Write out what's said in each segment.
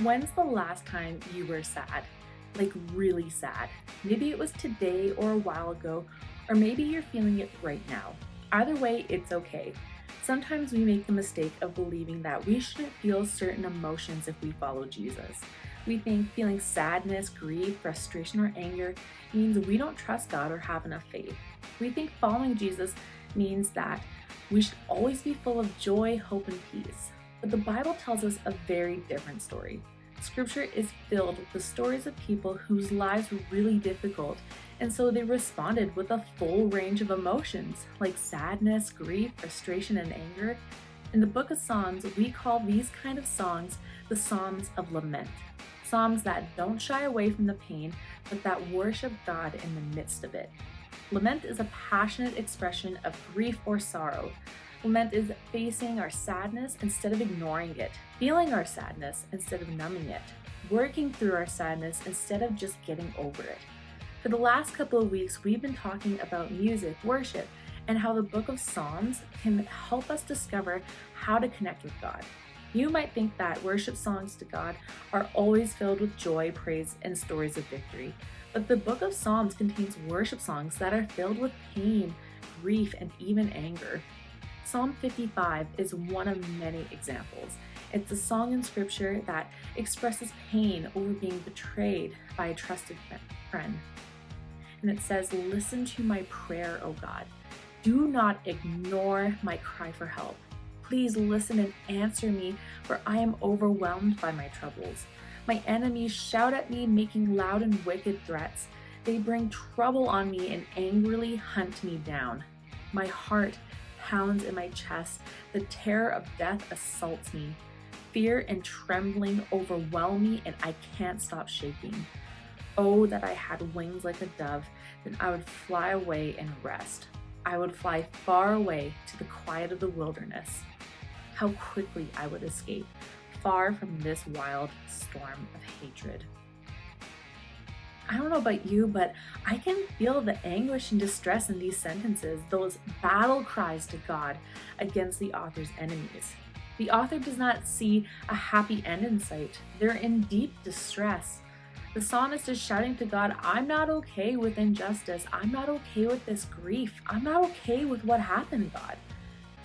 When's the last time you were sad? Like really sad? Maybe it was today or a while ago, or maybe you're feeling it right now. Either way, it's okay. Sometimes we make the mistake of believing that we shouldn't feel certain emotions if we follow Jesus. We think feeling sadness, grief, frustration, or anger means we don't trust God or have enough faith. We think following Jesus means that we should always be full of joy, hope, and peace. But the Bible tells us a very different story. Scripture is filled with the stories of people whose lives were really difficult, and so they responded with a full range of emotions like sadness, grief, frustration, and anger. In the book of Psalms, we call these kind of songs the Psalms of Lament. Psalms that don't shy away from the pain, but that worship God in the midst of it. Lament is a passionate expression of grief or sorrow. Lament is facing our sadness instead of ignoring it, feeling our sadness instead of numbing it, working through our sadness instead of just getting over it. For the last couple of weeks, we've been talking about music, worship, and how the book of Psalms can help us discover how to connect with God. You might think that worship songs to God are always filled with joy, praise, and stories of victory, but the book of Psalms contains worship songs that are filled with pain, grief, and even anger. Psalm 55 is one of many examples. It's a song in scripture that expresses pain over being betrayed by a trusted friend. And it says, "Listen to my prayer, O God. Do not ignore my cry for help. Please listen and answer me, for I am overwhelmed by my troubles. My enemies shout at me, making loud and wicked threats. They bring trouble on me and angrily hunt me down. My heart pounds in my chest. The terror of death assaults me. Fear and trembling overwhelm me, and I can't stop shaking. Oh, that I had wings like a dove, then I would fly away and rest. I would fly far away to the quiet of the wilderness. How quickly I would escape, far from this wild storm of hatred." I don't know about you, but I can feel the anguish and distress in these sentences, those battle cries to God against the author's enemies. The author does not see a happy end in sight. They're in deep distress. The psalmist is shouting to God, "I'm not okay with injustice. I'm not okay with this grief. I'm not okay with what happened, God."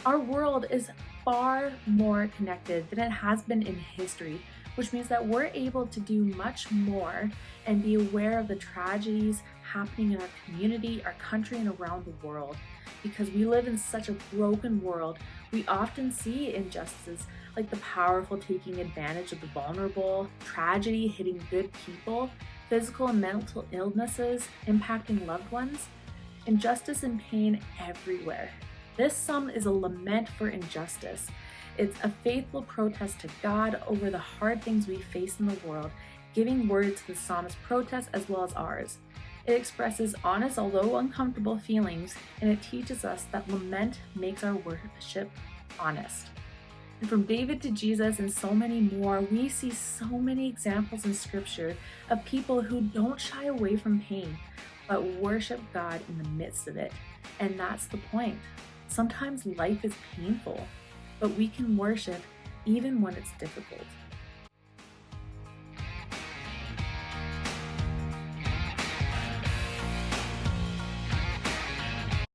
Our world is far more connected than it has been in history, which means that we're able to do much more and be aware of the tragedies happening in our community, our country, and around the world. Because we live in such a broken world, we often see injustices like the powerful taking advantage of the vulnerable, tragedy hitting good people, physical and mental illnesses impacting loved ones, injustice and pain everywhere. This psalm is a lament for injustice. It's a faithful protest to God over the hard things we face in the world, giving word to the psalmist's protest as well as ours. It expresses honest, although uncomfortable feelings, and it teaches us that lament makes our worship honest. And from David to Jesus and so many more, we see so many examples in Scripture of people who don't shy away from pain, but worship God in the midst of it. And that's the point. Sometimes life is painful, but we can worship even when it's difficult.